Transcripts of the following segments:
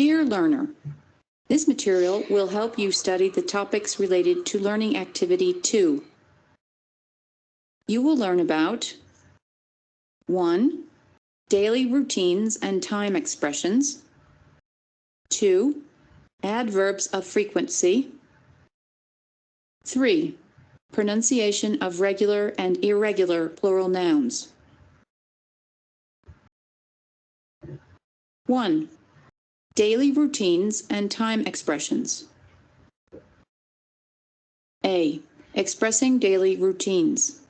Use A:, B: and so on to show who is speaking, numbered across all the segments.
A: Dear learner, this material will help you study the topics related to Learning Activity 2. You will learn about 1. Daily routines and time expressions. 2. Adverbs of frequency. 3. Pronunciation of regular and irregular plural nouns. 1. Daily routines and time expressions. A. Expressing daily routines.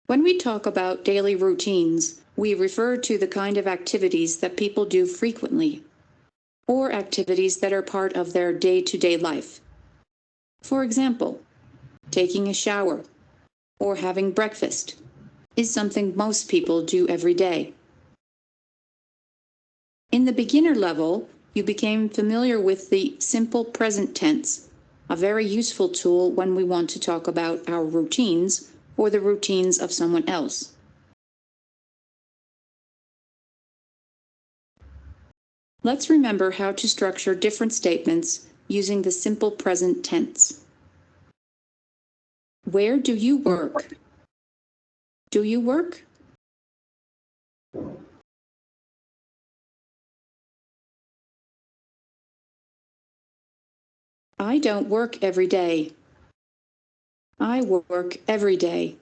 A: When we talk about daily routines, we refer to the kind of activities that people do frequently, or activities that are part of their day-to-day life. For example, taking a shower or having breakfast is something most people do every day. In the beginner level, you became familiar with the simple present tense, a very useful tool when we want to talk about our routines or the routines of someone else. Let's remember how to structure different statements using the simple present tense. Where do you work? Do you work? I don't work every day. I work every day.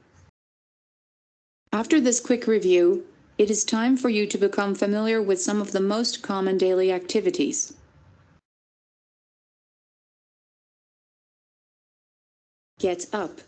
A: After this quick review, it is time for you to become familiar with some of the most common daily activities. Get up.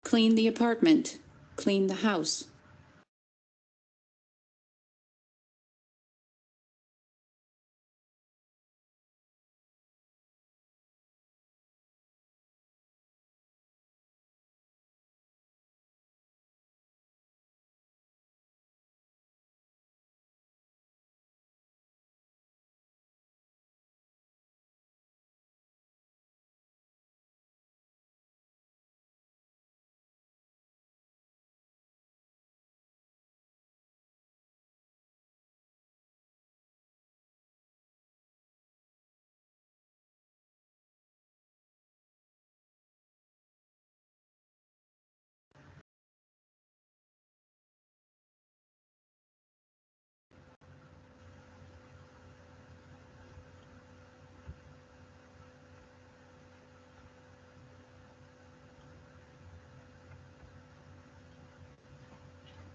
A: Clean the apartment. Clean the house.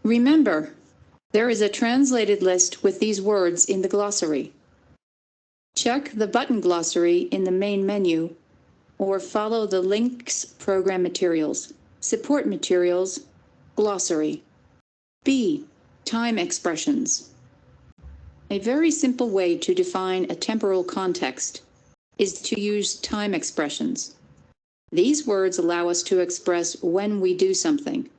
A: Remember, there is a translated list with these words in the glossary. Check the button glossary in the main menu or follow the links Program Materials, Support Materials, Glossary. B. Time expressions. A very simple way to define a temporal context is to use time expressions. These words allow us to express when we do something.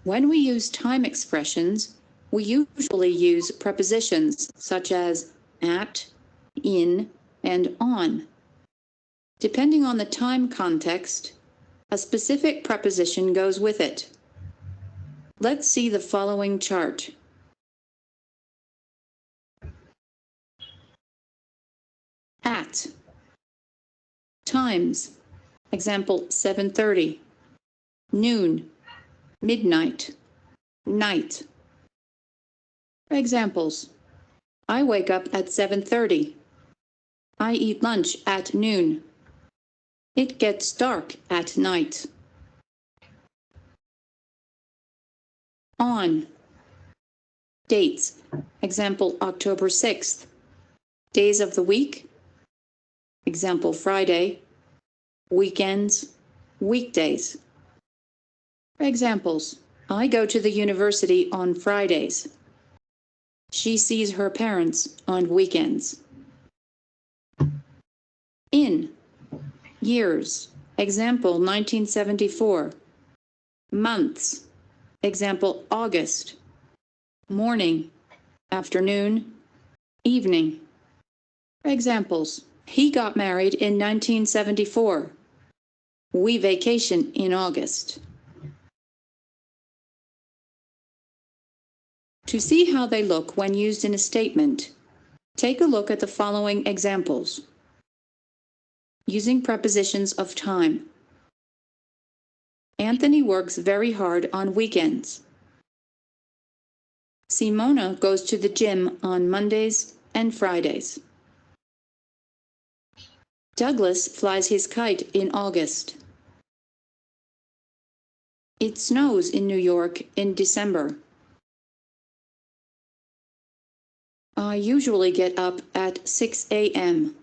A: When we use time expressions, we usually use prepositions such as at, in, and on. Depending on the time context, a specific preposition goes with it. Let's see the following chart. At. Times. Example 7:30. Noon. Midnight. Night. Examples. I wake up at 7:30. I eat lunch at noon. It gets dark at night. On. Dates. Example, October 6th. Days of the week. Example, Friday. Weekends. Weekdays. Examples. I go to the university on Fridays. She sees her parents on weekends. In. Years. Example, 1974. Months. Example, August. Morning. Afternoon. Evening. Examples. He got married in 1974. We vacation in August. To see how they look when used in a statement, take a look at the following examples. Using prepositions of time. Anthony works very hard on weekends. Simona goes to the gym on Mondays and Fridays. Douglas flies his kite in August. It snows in New York in December. I usually get up at 6 a.m.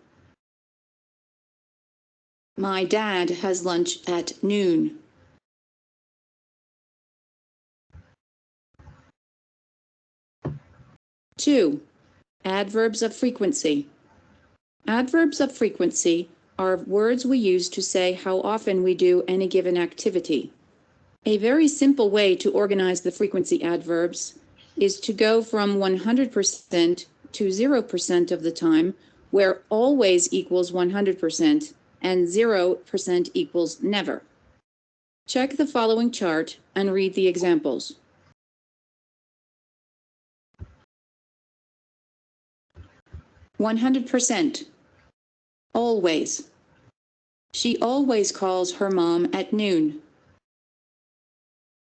A: My dad has lunch at noon. Two, adverbs of frequency. Adverbs of frequency are words we use to say how often we do any given activity. A very simple way to organize the frequency adverbs is to go from 100% to 0% of the time, where always equals 100% and 0% equals never. Check the following chart and read the examples. "100%. Always. She always calls her mom at noon.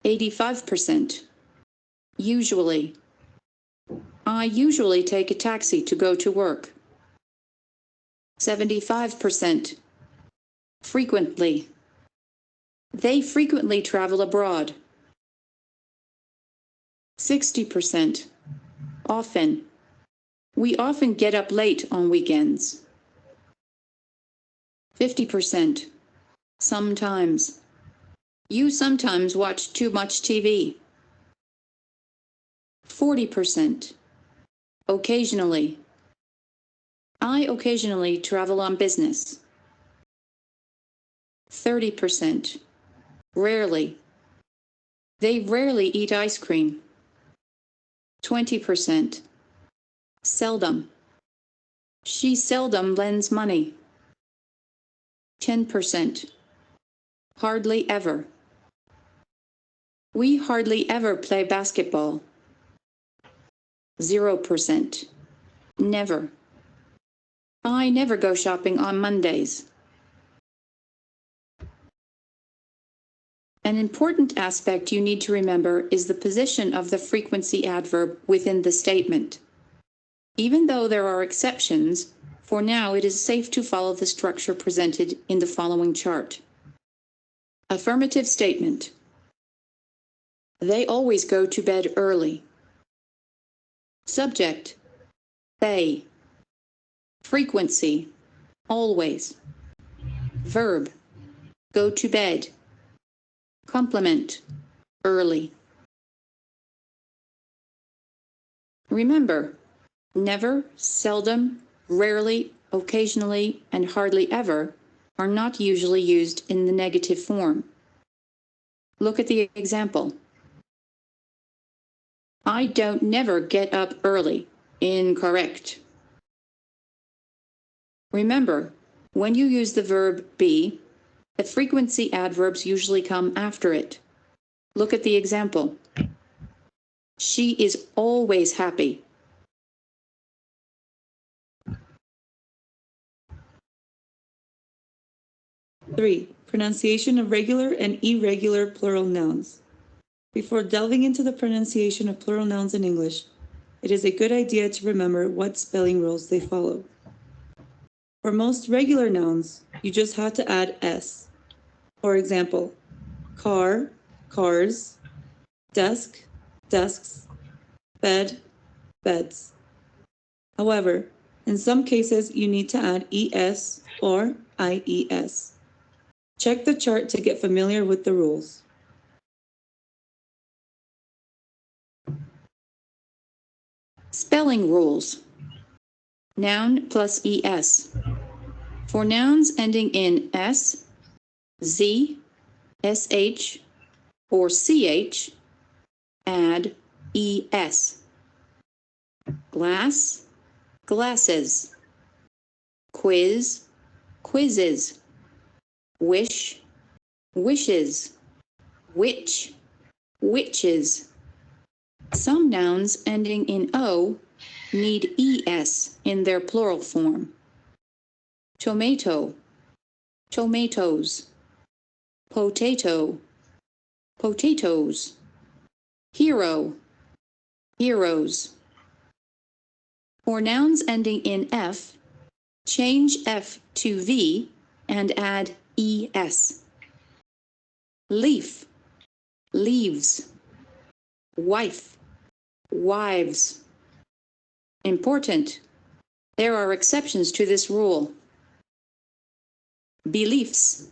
A: 85%. Usually. I usually take a taxi to go to work. 75%. Frequently. They frequently travel abroad. 60%. Often. We often get up late on weekends. 50%. Sometimes. You sometimes watch too much TV. 40%. Occasionally. I occasionally travel on business. 30%. Rarely. They rarely eat ice cream. 20%. Seldom. She seldom lends money. 10%. Hardly ever. We hardly ever play basketball. 0%. Never. I never go shopping on Mondays. An important aspect you need to remember is the position of the frequency adverb within the statement. Even though there are exceptions, for now it is safe to follow the structure presented in the following chart. Affirmative statement. They always go to bed early. Subject. They. Frequency. Always. Verb. Go to bed. Complement. Early. Remember, never, seldom, rarely, occasionally, and hardly ever are not usually used in the negative form. Look at the example. I don't never get up early. Incorrect. Remember, when you use the verb be, the frequency adverbs usually come after it. Look at the example. She is always happy.
B: Three, pronunciation of regular and irregular plural nouns. Before delving into the pronunciation of plural nouns in English, it is a good idea to remember what spelling rules they follow. For most regular nouns, you just have to add S. For example, car, cars, desk, desks, bed, beds. However, in some cases, you need to add ES or IES. Check the chart to get familiar with the rules.
A: Spelling rules. Noun plus ES. For nouns ending in S, Z, SH, or CH, add ES. Glass, glasses. Quiz, quizzes. Wish, wishes. Witch, witches. Some nouns ending in O need ES in their plural form. Tomato, tomatoes. Potato, potatoes. Hero, heroes. For nouns ending in F, change F to V and add ES. Leaf, leaves. Wife, wives. Important: there are exceptions to this rule. Beliefs,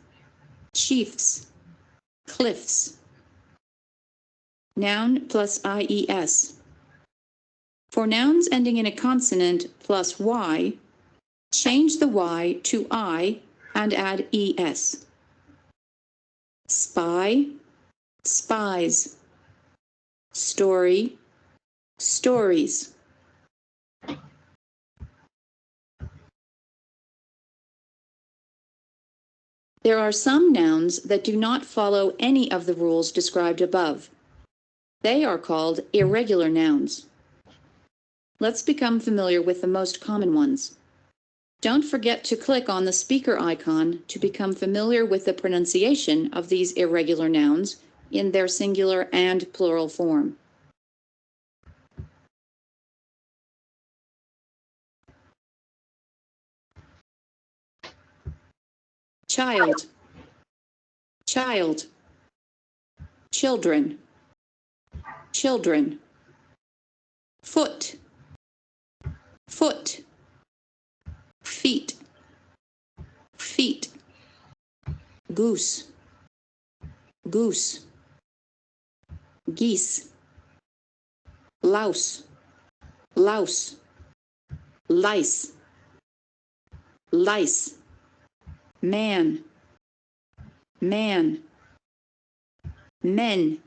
A: chiefs, cliffs. Noun plus IES. For nouns ending in a consonant plus Y, change the Y to I and add ES. Spy, spies. Story, stories. There are some nouns that do not follow any of the rules described above. They are called irregular nouns. Let's become familiar with the most common ones. Don't forget to click on the speaker icon to become familiar with the pronunciation of these irregular nouns in their singular and plural form. Child, child. Children, children. Foot, foot. Feet, feet. Goose, goose. Geese, louse, louse. Lice, lice. Man, man. Men,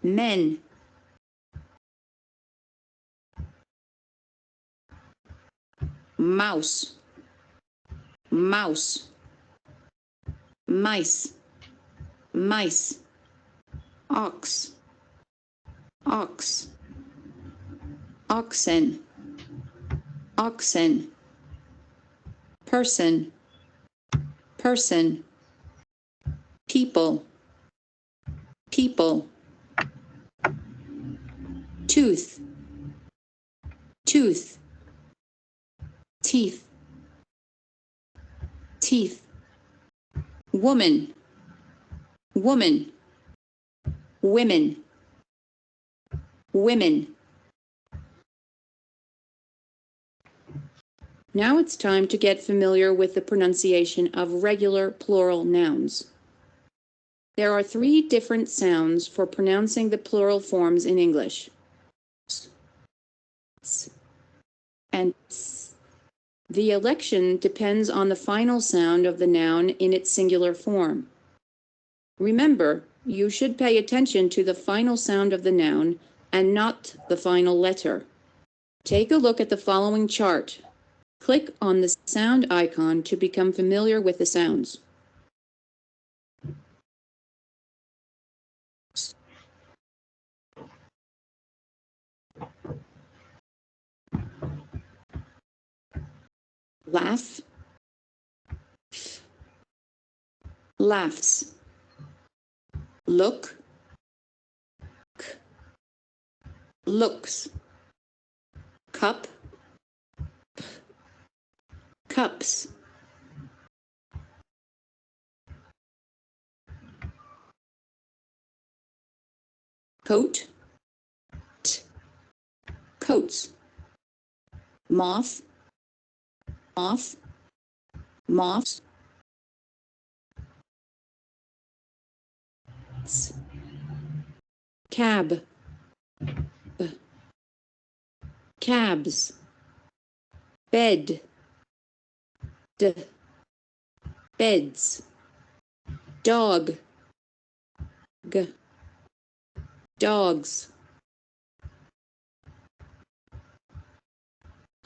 A: men. Mouse, mouse. Mice, mice. Ox, ox. Oxen, oxen. Person, person. People, people. Tooth, tooth. Teeth, teeth. Woman, woman. Women, women. Now it's time to get familiar with the pronunciation of regular plural nouns. There are 3 different sounds for pronouncing the plural forms in English. S and S. The election depends on the final sound of the noun in its singular form. Remember, you should pay attention to the final sound of the noun and not the final letter. Take a look at the following chart. Click on the sound icon to become familiar with the sounds. Laugh, laughs. Look, looks. cup, cups. Coat, coats. Moth, moth, moths. Cab, cabs. Bed, beds. Dog, dogs.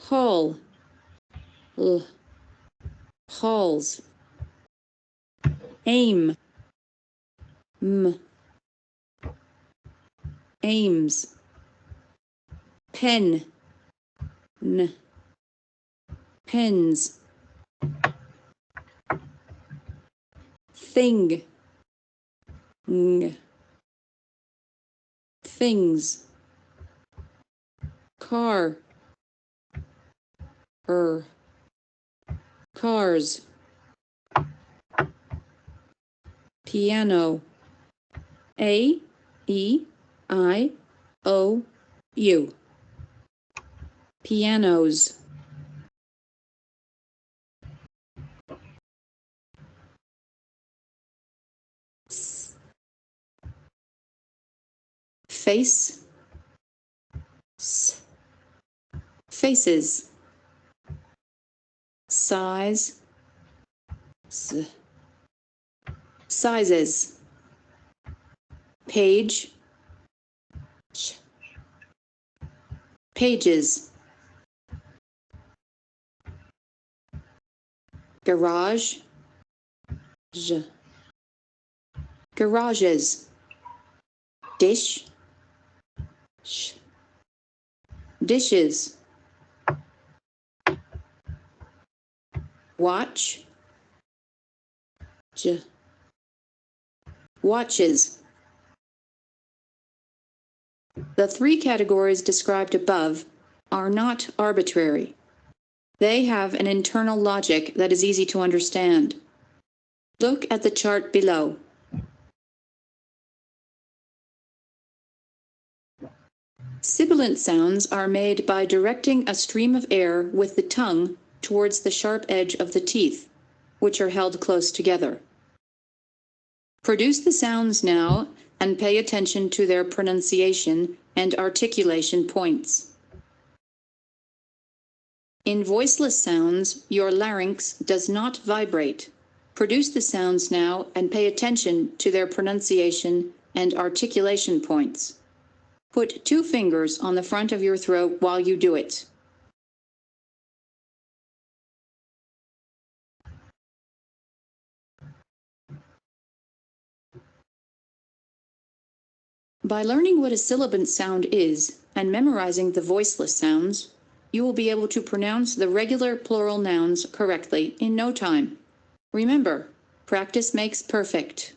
A: Hall, halls. Aim, aims. Pen, pens. Thing, things. Car, cars. Piano, A-E-I-O-U. Pianos. Face, faces. Size, sizes. Page, pages. Garage, garages. Dish, dishes. Watch, watches. The three categories described above are not arbitrary. They have an internal logic that is easy to understand. Look at the chart below. Sibilant sounds are made by directing a stream of air with the tongue towards the sharp edge of the teeth, which are held close together. Produce the sounds now and pay attention to their pronunciation and articulation points. In voiceless sounds, your larynx does not vibrate. Produce the sounds now and pay attention to their pronunciation and articulation points. Put 2 fingers on the front of your throat while you do it. By learning what a sibilant sound is and memorizing the voiceless sounds, you will be able to pronounce the regular plural nouns correctly in no time. Remember, practice makes perfect.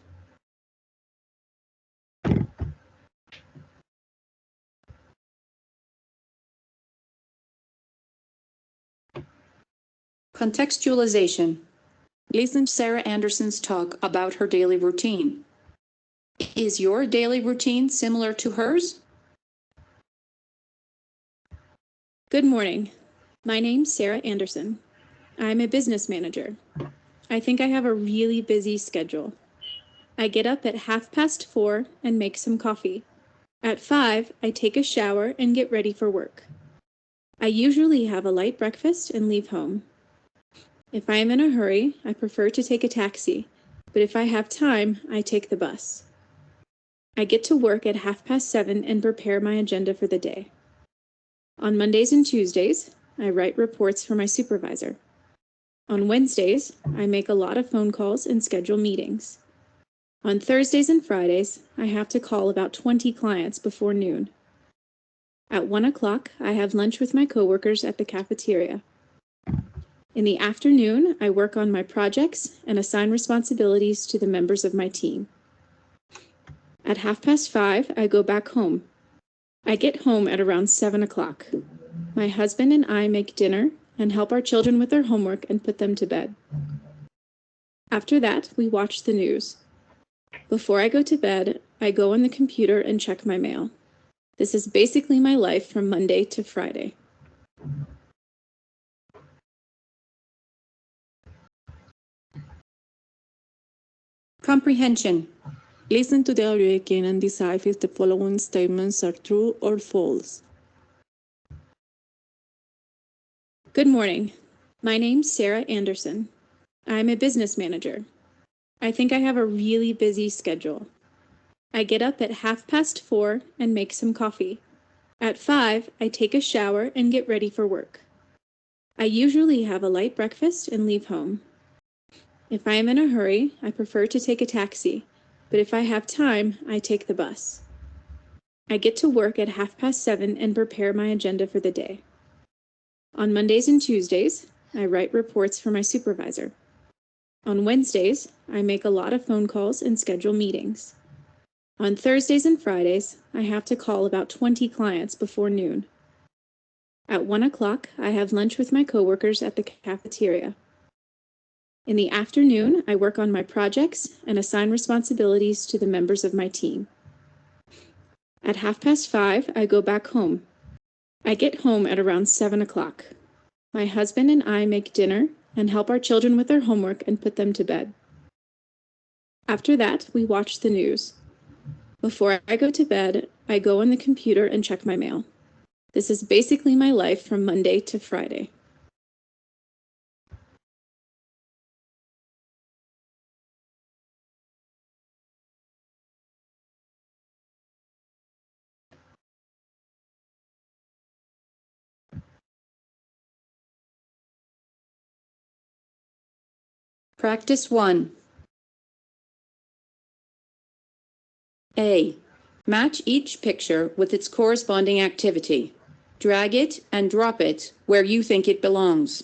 A: Contextualization. Listen to Sarah Anderson's talk about her daily routine. Is your daily routine similar to hers?
C: Good morning. My name's Sarah Anderson. I'm a business manager. I think I have a really busy schedule. I get up at 4:30 and make some coffee. At 5, I take a shower and get ready for work. I usually have a light breakfast and leave home. If I am in a hurry, I prefer to take a taxi, but if I have time, I take the bus. I get to work at 7:30 and prepare my agenda for the day. On Mondays and Tuesdays, I write reports for my supervisor. On Wednesdays, I make a lot of phone calls and schedule meetings. On Thursdays and Fridays, I have to call about 20 clients before noon. At 1 o'clock, I have lunch with my coworkers at the cafeteria. In the afternoon, I work on my projects and assign responsibilities to the members of my team. At 5:30, I go back home. I get home at around 7 o'clock. My husband and I make dinner and help our children with their homework and put them to bed. After that, we watch the news. Before I go to bed, I go on the computer and check my mail. This is basically my life from Monday to Friday.
A: Comprehension.
D: Listen to the audio again and decide if the following statements are true or false.
C: Good morning. My name's Sarah Anderson. I'm a business manager. I think I have a really busy schedule. I get up at 4:30 and make some coffee. At 5, I take a shower and get ready for work. I usually have a light breakfast and leave home. If I am in a hurry, I prefer to take a taxi, but if I have time, I take the bus. I get to work at 7:30 and prepare my agenda for the day. On Mondays and Tuesdays, I write reports for my supervisor. On Wednesdays, I make a lot of phone calls and schedule meetings. On Thursdays and Fridays, I have to call about 20 clients before noon. At 1 o'clock, I have lunch with my coworkers at the cafeteria. In the afternoon, I work on my projects and assign responsibilities to the members of my team. At 5:30, I go back home. I get home at around 7 o'clock. My husband and I make dinner and help our children with their homework and put them to bed. After that, we watch the news. Before I go to bed, I go on the computer and check my mail. This is basically my life from Monday to Friday.
A: Practice 1. A. Match each picture with its corresponding activity. Drag it and drop it where you think it belongs.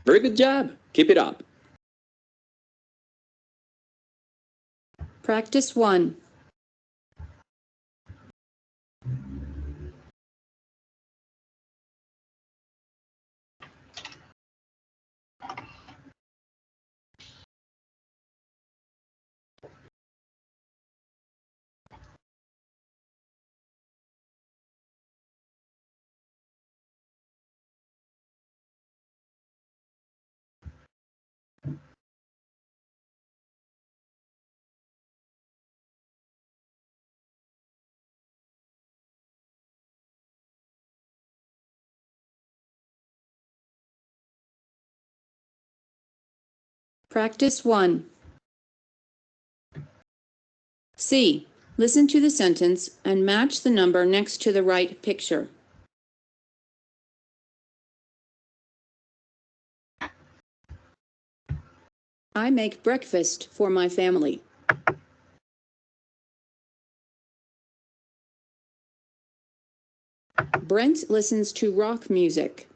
E: Very good job. Keep it up.
A: Practice 1. Practice 1. C. Listen to the sentence and match the number next to the right picture. I make breakfast for my family. Brent listens to rock music.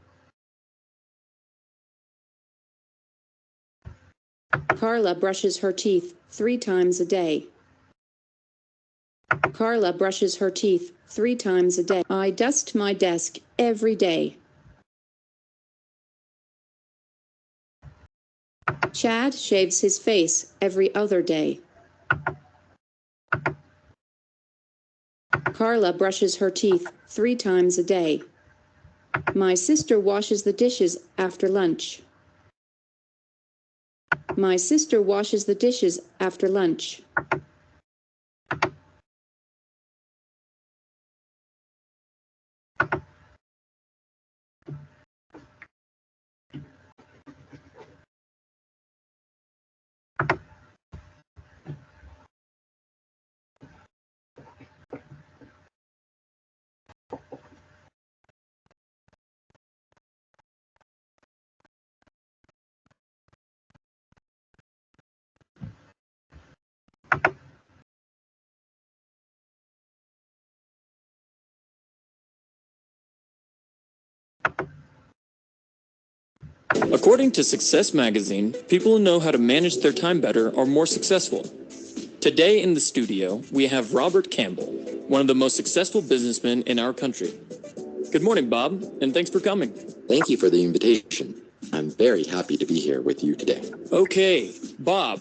A: Carla brushes her teeth 3 times a day. Carla brushes her teeth 3 times a day. I dust my desk every day. Chad shaves his face every other day. Carla brushes her teeth 3 times a day. My sister washes the dishes after lunch. My sister washes the dishes after lunch.
F: According to Success Magazine, people who know how to manage their time better are more successful. Today in the studio, we have Robert Campbell, one of the most successful businessmen in our country. Good morning, Bob, and thanks for coming.
E: Thank you for the invitation. I'm very happy to be here with you today.
F: Okay, Bob,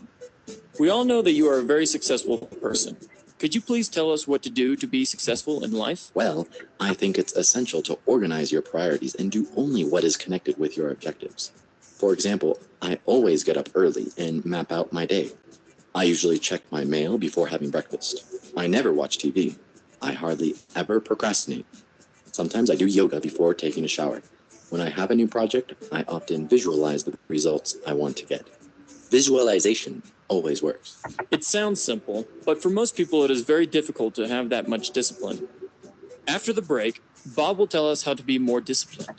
F: we all know that you are a very successful person. Could you please tell us what to do to be successful in life?
E: Well, I think it's essential to organize your priorities and do only what is connected with your objectives. For example, I always get up early and map out my day. I usually check my mail before having breakfast. I never watch TV. I hardly ever procrastinate. Sometimes I do yoga before taking a shower. When I have a new project, I often visualize the results I want to get. Visualization always works.
F: It sounds simple, but for most people it is very difficult to have that much discipline. After the break, Bob will tell us how to be more disciplined.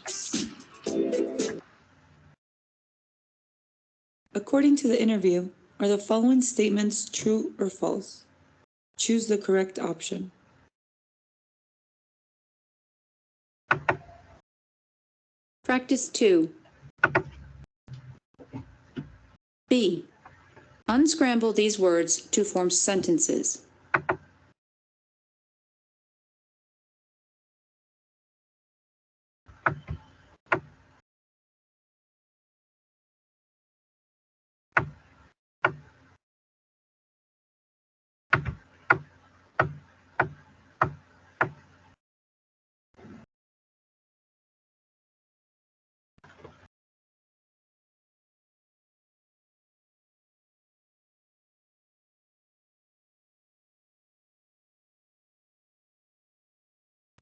B: According to the interview, are the following statements true or false? Choose the correct option.
A: Practice 2. B. Unscramble these words to form sentences.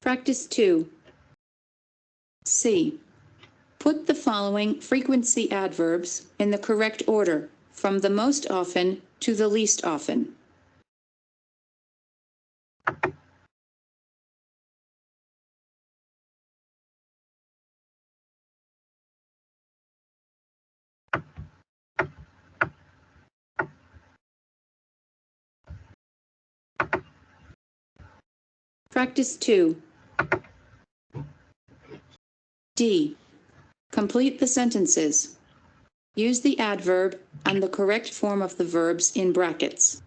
A: Practice 2. C. Put the following frequency adverbs in the correct order, from the most often to the least often. Practice 2. D. Complete the sentences. Use the adverb and the correct form of the verbs in brackets.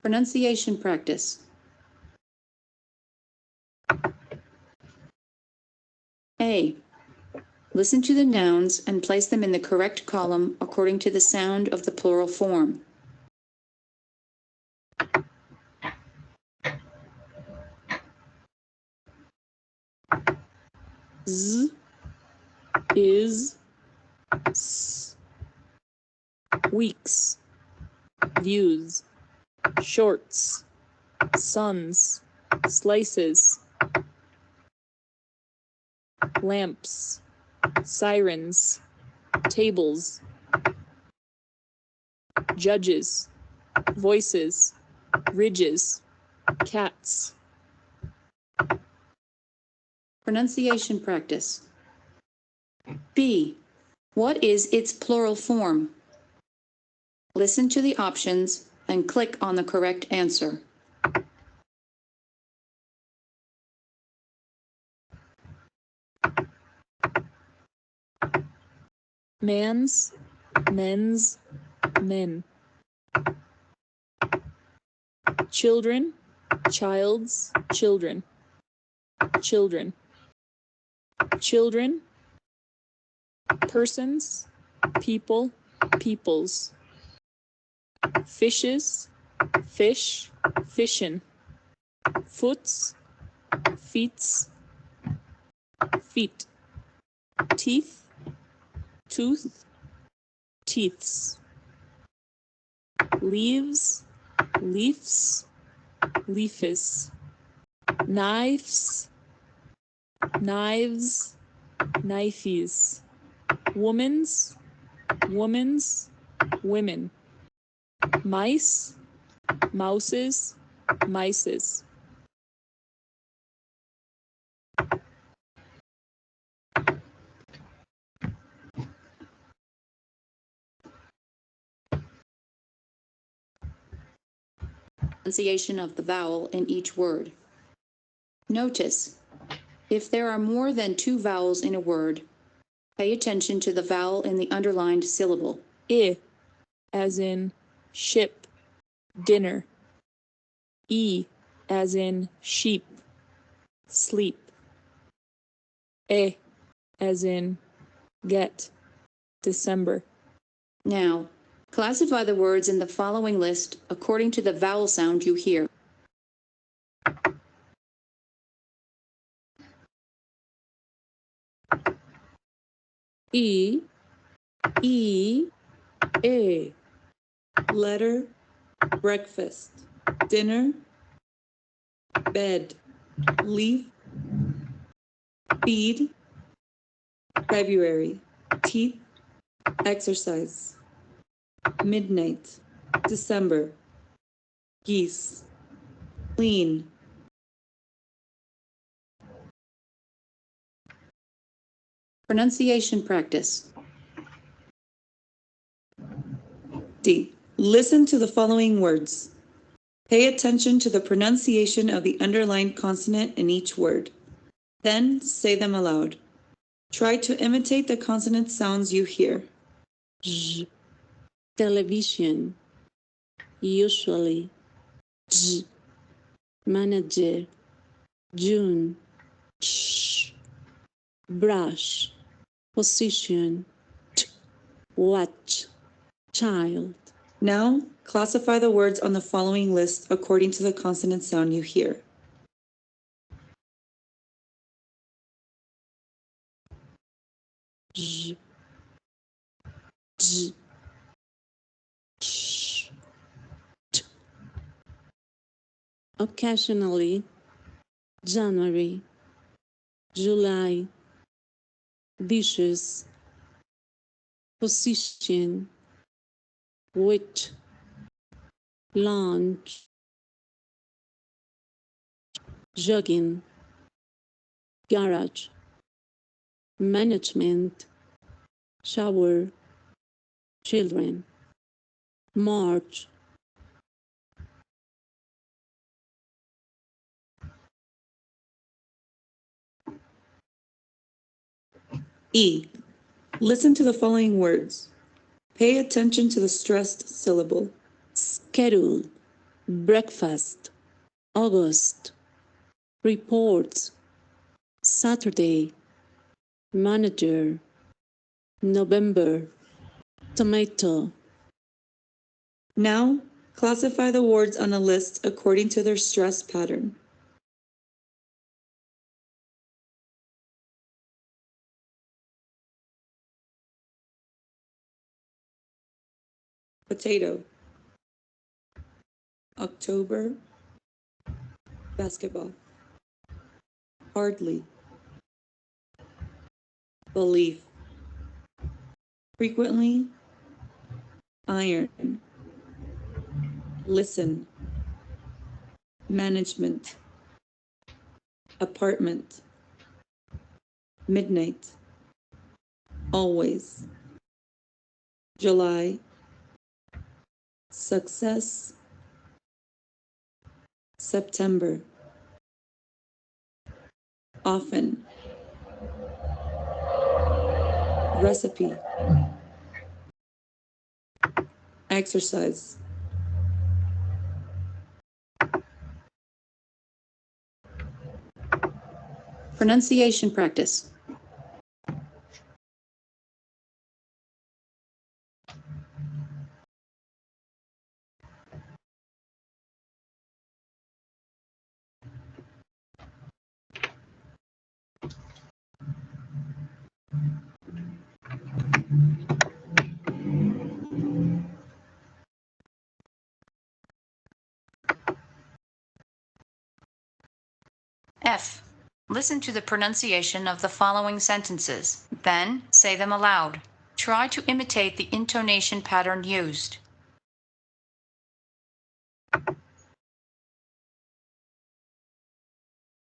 A: Pronunciation practice. A. Listen to the nouns and place them in the correct column according to the sound of the plural form.
D: Z, is, s, weeks, views, shorts, sons, slices, lamps, sirens, tables, judges, voices, ridges, cats.
A: Pronunciation practice. B. What is its plural form? Listen to the options and click on the correct answer.
D: Mans, men's, men. Children, child's, children. Children. Children. Persons, people, peoples. Fishes, fish, fishin'. Foots, feets, feet. Teeth, tooth, teeths. Leaves, leafs, leafes. Knives, knives, knifes. woman's, woman's, women. Mice, mouses, mices.
A: Pronunciation of the vowel in each word. Notice, if there are more than 2 vowels in a word, pay attention to the vowel in the underlined syllable.
D: I, as in ship, dinner. E, as in sheep, sleep. E, as in get, December.
A: Now, classify the words in the following list according to the vowel sound you hear.
D: E, E, A.
B: Letter, breakfast, dinner, bed, leaf, feed, February, teeth, exercise, midnight, December, geese, clean.
A: Pronunciation practice.
B: D. Listen to the following words. Pay attention to the pronunciation of the underlined consonant in each word. Then say them aloud. Try to imitate the consonant sounds you hear.
D: J, television, usually. J, manager, June. Ch, brush, position. T, watch, child.
B: Now, classify the words on the following list according to the consonant sound you hear.
D: J, J, ch, t. Occasionally, January, July, dishes, position, wit, lunch, jogging, garage, management, shower, children, march.
B: E. Listen to the following words. Pay attention to the stressed syllable.
D: Schedule, breakfast, August, reports, Saturday, manager, November, tomato.
B: Now, classify the words on a list according to their stress pattern. Potato, October, basketball, hardly, belief, frequently, iron, listen, management, apartment, midnight, always, July, success, September, often, recipe, exercise.
A: Pronunciation practice. F. Listen to the pronunciation of the following sentences. Then say them aloud. Try to imitate the intonation pattern used.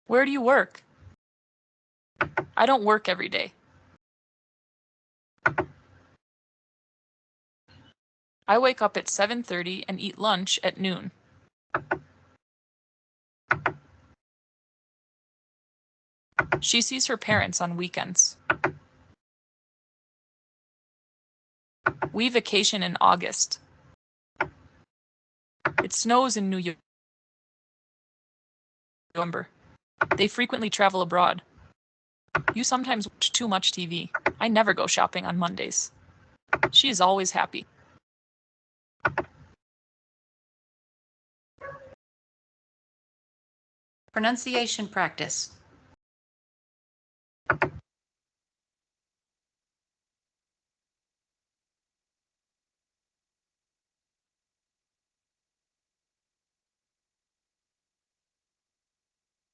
G: Where do you work? I don't work every day. I wake up at 7:30 and eat lunch at noon. She sees her parents on weekends. We vacation in August. It snows in New York. They frequently travel abroad. You sometimes watch too much TV. I never go shopping on Mondays. She is always happy.
A: Pronunciation practice.